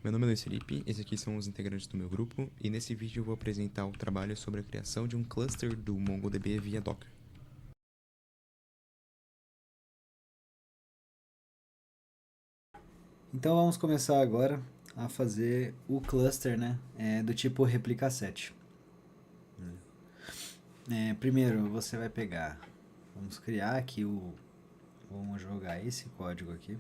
Meu nome é Luiz Felipe, esses aqui são os integrantes do meu grupo, e nesse vídeo eu vou apresentar o trabalho sobre a criação de um cluster do MongoDB via Docker. Então vamos começar agora a fazer o cluster, né, do tipo replica set. Primeiro você vai pegar, vamos criar aqui vamos jogar esse código aqui.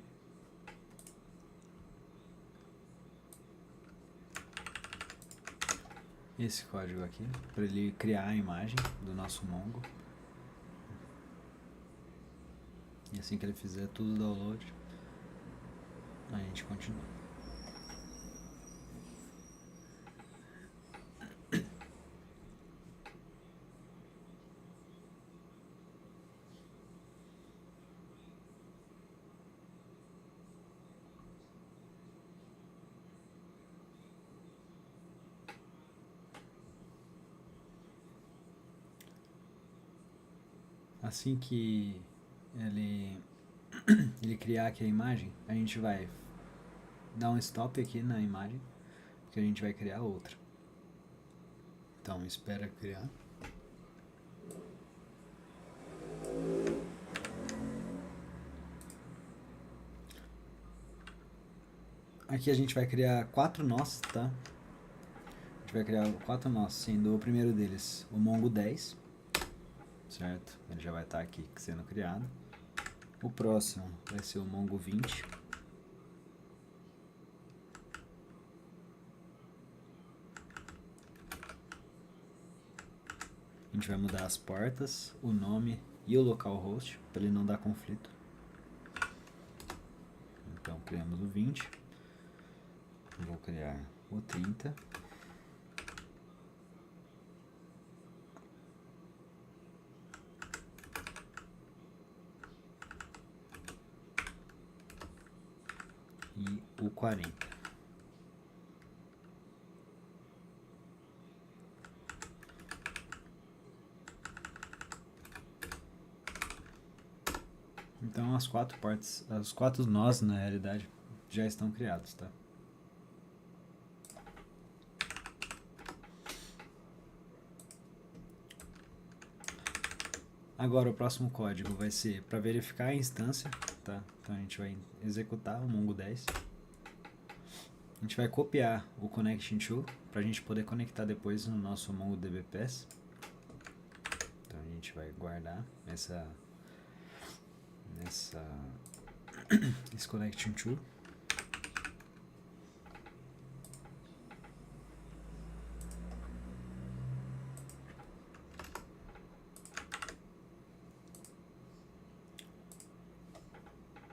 Esse código aqui, para ele criar a imagem do nosso Mongo. E assim que ele fizer tudo o download, a gente continua. Assim que ele criar aqui a imagem, a gente vai dar um stop aqui na imagem, porque a gente vai criar outra. Então espera criar. Aqui a gente vai criar 4 nós, tá? A gente vai criar 4 nós, sendo o primeiro deles o Mongo 10, certo? Ele já vai estar aqui sendo criado. O próximo vai ser o Mongo 20. A gente vai mudar as portas, o nome e o localhost, para ele não dar conflito. Então criamos o 20. Vou criar o 30. E o 40. Então as 4 portas, os 4 nós na realidade já estão criados, tá? Agora o próximo código vai ser para verificar a instância, tá? Então a gente vai executar o Mongo 10. A gente vai copiar o Connection To para a gente poder conectar depois no nosso MongoDB Pass. Então a gente vai guardar esse Connection To.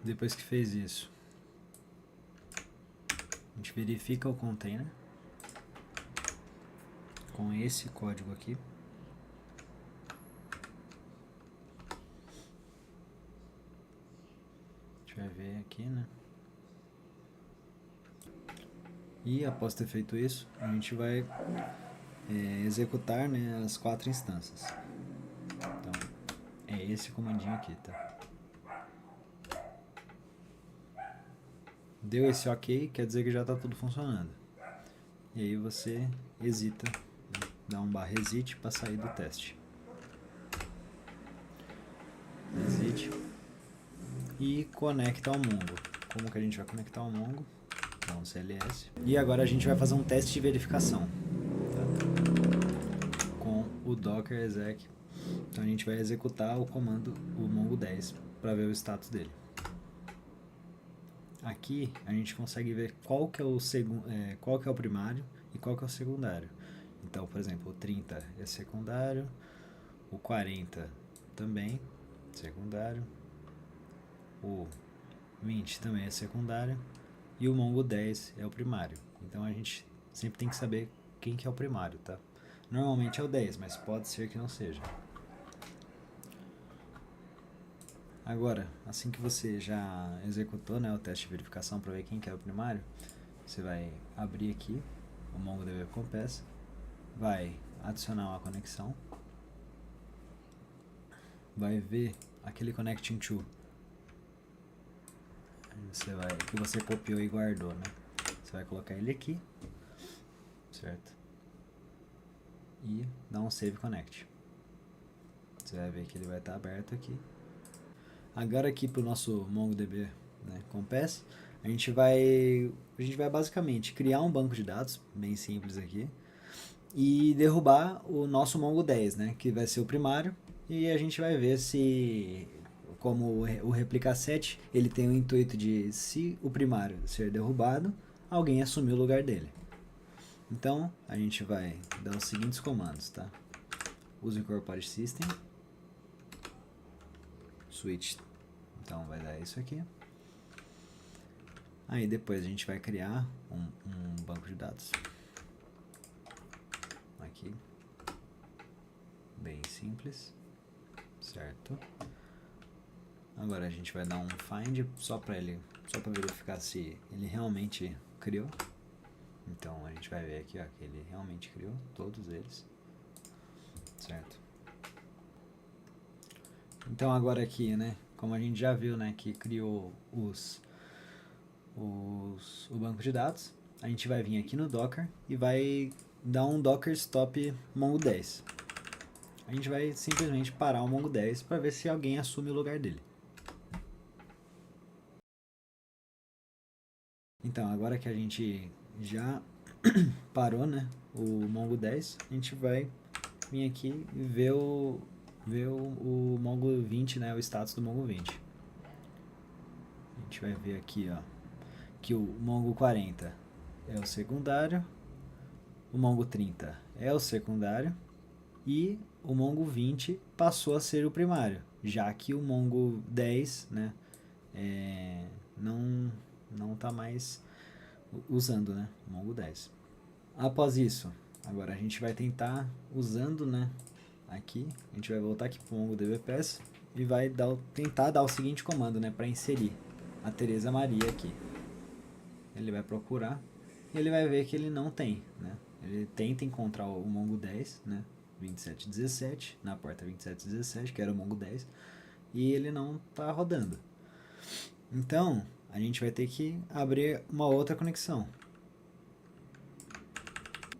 Depois que fez isso, a gente verifica o container com esse código aqui. A gente vai ver aqui, né? E após ter feito isso, a gente vai executar, né, as 4 instâncias. Então, é esse comandinho aqui, tá? Deu esse OK, quer dizer que já está tudo funcionando. E aí você exita, né? Dá um /exit para sair do teste. Exit. E conecta ao Mongo. Como que a gente vai conectar ao Mongo? Então, CLS. E agora a gente vai fazer um teste de verificação, tá? Com o docker exec. Então a gente vai executar o comando, o Mongo 10, para ver o status dele. Aqui a gente consegue ver qual que é o primário e qual que é o secundário. Então, por exemplo, o 30 é secundário, o 40 também secundário, o 20 também é secundário e o Mongo 10 é o primário. Então a gente sempre tem que saber quem que é o primário, tá? Normalmente é o 10, mas pode ser que não seja. Agora, assim que você já executou, né, o teste de verificação para ver quem que é o primário, você vai abrir aqui o MongoDB Compass, vai adicionar uma conexão, vai ver aquele Connecting To que você copiou e guardou, né? Você vai colocar ele aqui, certo? E dá um Save Connect. Você vai ver que ele vai estar aberto aqui. Agora aqui para o nosso MongoDB, né, Compass, a gente vai basicamente criar um banco de dados, bem simples aqui, e derrubar o nosso Mongo 10, né, que vai ser o primário, e a gente vai ver se, como o replica set, ele tem o intuito de, se o primário ser derrubado, alguém assumir o lugar dele. Então, a gente vai dar os seguintes comandos, tá? Use incorpore system, switch, então vai dar isso aqui. Aí depois a gente vai criar um banco de dados. Aqui. Bem simples. Certo? Agora a gente vai dar um find só para verificar se ele realmente criou. Então a gente vai ver aqui, ó, que ele realmente criou todos eles. Certo? Então agora aqui, né, como a gente já viu, né, que criou o banco de dados, a gente vai vir aqui no Docker e vai dar um Docker stop Mongo 10. A gente vai simplesmente parar o Mongo 10 para ver se alguém assume o lugar dele. Então, agora que a gente já parou, né, o Mongo 10, a gente vai vir aqui e ver o Mongo 20, né, o status do Mongo 20. A gente vai ver aqui, ó, que o Mongo 40 é o secundário, o Mongo 30 é o secundário e o Mongo 20 passou a ser o primário, já que o Mongo 10, né, não está mais usando, né, o Mongo 10. Após isso, agora a gente vai tentar usando, né, aqui, a gente vai voltar aqui para o MongoDB-Pass e vai tentar dar o seguinte comando, né, para inserir a Teresa Maria aqui. Ele vai procurar e ele vai ver que ele não tem, né? Ele tenta encontrar o Mongo 10, né? 2717, na porta 2717, que era o Mongo 10, e ele não está rodando. Então, a gente vai ter que abrir uma outra conexão.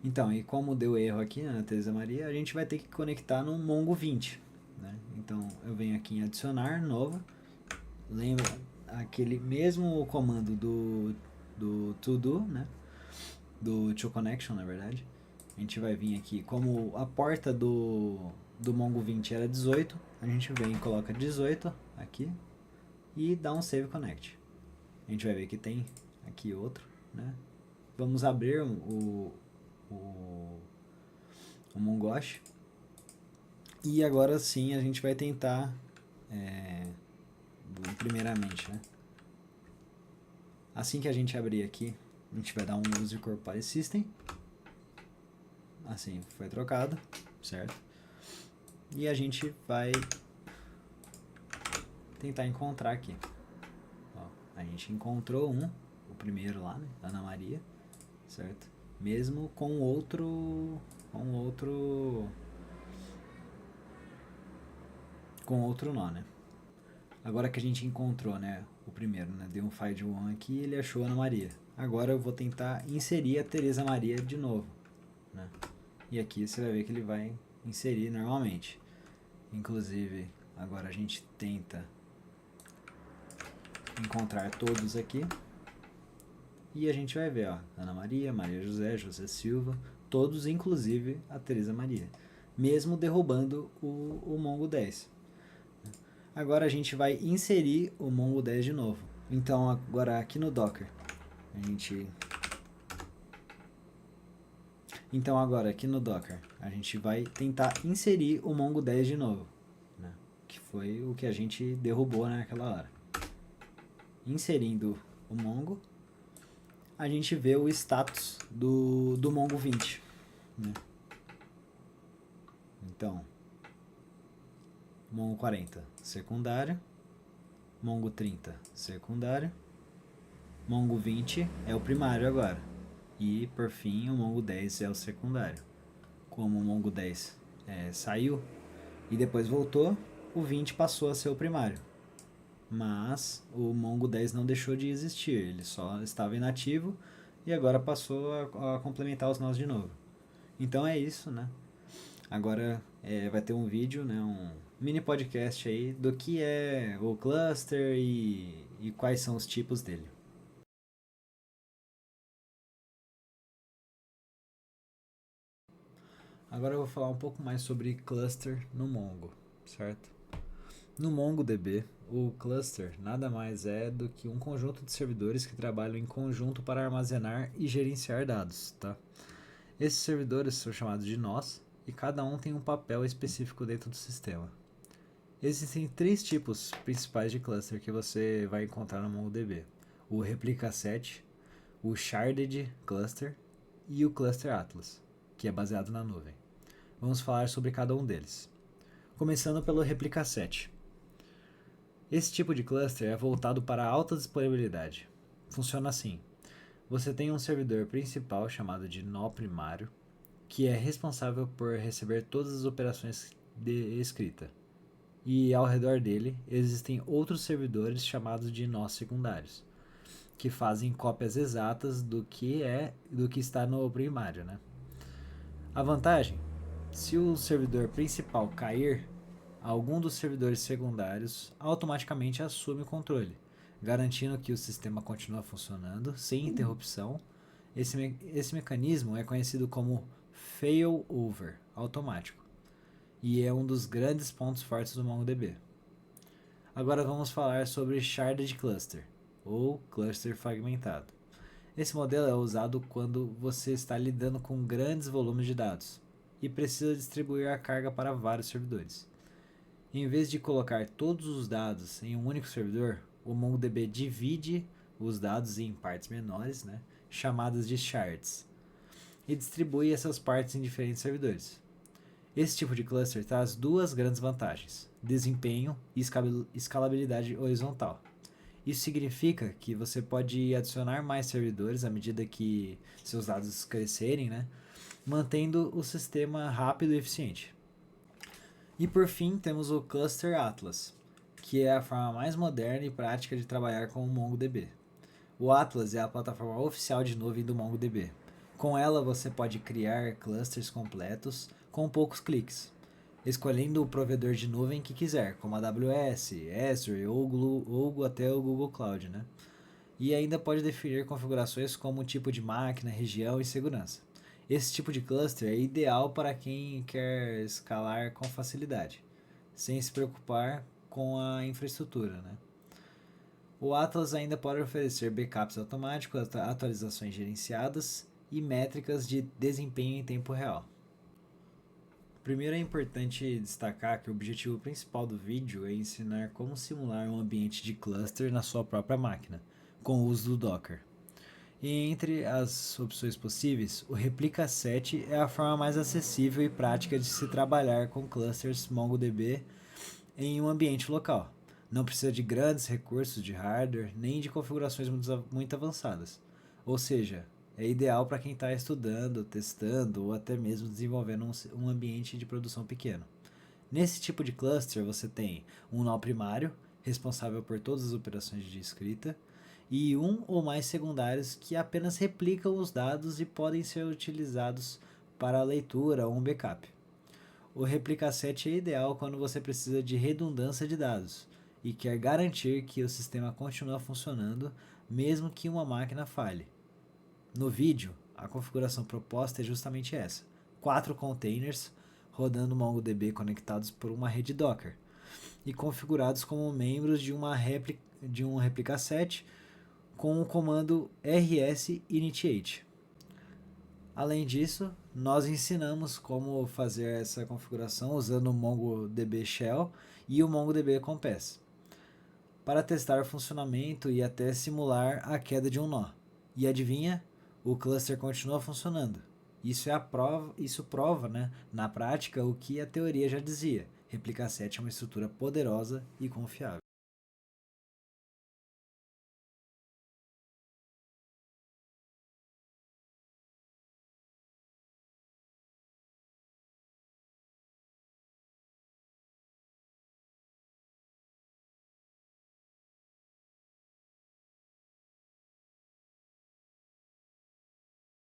Então, e como deu erro aqui, né, na Teresa Maria, a gente vai ter que conectar no Mongo 20, né? Então, eu venho aqui em adicionar, novo, lembra aquele mesmo comando do to-do, né? Do toConnection, na verdade. A gente vai vir aqui, como a porta do Mongo 20 era 18, a gente vem e coloca 18 aqui e dá um Save Connect. A gente vai ver que tem aqui outro, né? Vamos abrir o Mongosh. E agora sim a gente vai tentar, primeiramente, né? Assim que a gente abrir aqui, a gente vai dar um Use Incorpore System. Assim, foi trocado, certo? E a gente vai tentar encontrar aqui. Ó, a gente encontrou o primeiro lá, né? Ana Maria, certo? Mesmo com outro nó, né? Agora que a gente encontrou, né, o primeiro, né, deu um find one aqui, ele achou a Ana Maria. Agora eu vou tentar inserir a Teresa Maria de novo, né? E aqui você vai ver que ele vai inserir normalmente. Inclusive, agora a gente tenta encontrar todos aqui. E a gente vai ver, ó, Ana Maria, Maria José, José Silva, todos, inclusive a Teresa Maria, mesmo derrubando o Mongo 10. Agora a gente vai inserir o Mongo 10 de novo. Então agora aqui no Docker, a gente vai tentar inserir o Mongo 10 de novo, né? Que foi o que a gente derrubou naquela hora. Inserindo o Mongo, a gente vê o status do Mongo 20, né? Então, Mongo 40, secundário. Mongo 30, secundário. Mongo 20 é o primário agora. E, por fim, o Mongo 10 é o secundário. Como o Mongo 10 saiu e depois voltou, o 20 passou a ser o primário. Mas o Mongo 10 não deixou de existir, ele só estava inativo e agora passou a complementar os nós de novo. Então é isso, né? Agora vai ter um vídeo, né, um mini podcast aí do que é o cluster e quais são os tipos dele. Agora eu vou falar um pouco mais sobre cluster no Mongo, certo? No MongoDB, o cluster nada mais é do que um conjunto de servidores que trabalham em conjunto para armazenar e gerenciar dados, tá? Esses servidores são chamados de nós e cada um tem um papel específico dentro do sistema. Existem três tipos principais de cluster que você vai encontrar no MongoDB: o replica set, o sharded cluster e o cluster atlas, que é baseado na nuvem. Vamos falar sobre cada um deles. Começando pelo replica set. Esse tipo de cluster é voltado para alta disponibilidade. Funciona assim: você tem um servidor principal chamado de nó primário, que é responsável por receber todas as operações de escrita. E ao redor dele existem outros servidores chamados de nós secundários, que fazem cópias exatas do que está no primário, né? A vantagem: se o servidor principal cair, algum dos servidores secundários automaticamente assume o controle, garantindo que o sistema continua funcionando sem interrupção. Esse mecanismo é conhecido como failover automático e é um dos grandes pontos fortes do MongoDB. Agora vamos falar sobre sharded cluster, ou cluster fragmentado. Esse modelo é usado quando você está lidando com grandes volumes de dados e precisa distribuir a carga para vários servidores. Em vez de colocar todos os dados em um único servidor, o MongoDB divide os dados em partes menores, né, chamadas de shards, e distribui essas partes em diferentes servidores. Esse tipo de cluster traz duas grandes vantagens: desempenho e escalabilidade horizontal. Isso significa que você pode adicionar mais servidores à medida que seus dados crescerem, né, mantendo o sistema rápido e eficiente. E por fim, temos o Cluster Atlas, que é a forma mais moderna e prática de trabalhar com o MongoDB. O Atlas é a plataforma oficial de nuvem do MongoDB. Com ela, você pode criar clusters completos com poucos cliques, escolhendo o provedor de nuvem que quiser, como a AWS, Azure ou até o Google Cloud, né? E ainda pode definir configurações como tipo de máquina, região e segurança. Esse tipo de cluster é ideal para quem quer escalar com facilidade, sem se preocupar com a infraestrutura, né? O Atlas ainda pode oferecer backups automáticos, atualizações gerenciadas e métricas de desempenho em tempo real. Primeiro é importante destacar que o objetivo principal do vídeo é ensinar como simular um ambiente de cluster na sua própria máquina, com o uso do Docker. E entre as opções possíveis, o Replica 7 é a forma mais acessível e prática de se trabalhar com clusters MongoDB em um ambiente local. Não precisa de grandes recursos de hardware nem de configurações muito avançadas. Ou seja, é ideal para quem está estudando, testando ou até mesmo desenvolvendo um ambiente de produção pequeno. Nesse tipo de cluster você tem um nó primário, responsável por todas as operações de escrita, e um ou mais secundários que apenas replicam os dados e podem ser utilizados para leitura ou um backup. O replica set é ideal quando você precisa de redundância de dados e quer garantir que o sistema continua funcionando mesmo que uma máquina falhe. No vídeo, a configuração proposta é justamente essa: 4 containers rodando MongoDB conectados por uma rede Docker e configurados como membros de um replica set com o comando rs-initiate. Além disso, nós ensinamos como fazer essa configuração usando o MongoDB Shell e o MongoDB Compass, para testar o funcionamento e até simular a queda de um nó. E adivinha? O cluster continua funcionando. Isso prova, né, na prática o que a teoria já dizia: replica set é uma estrutura poderosa e confiável.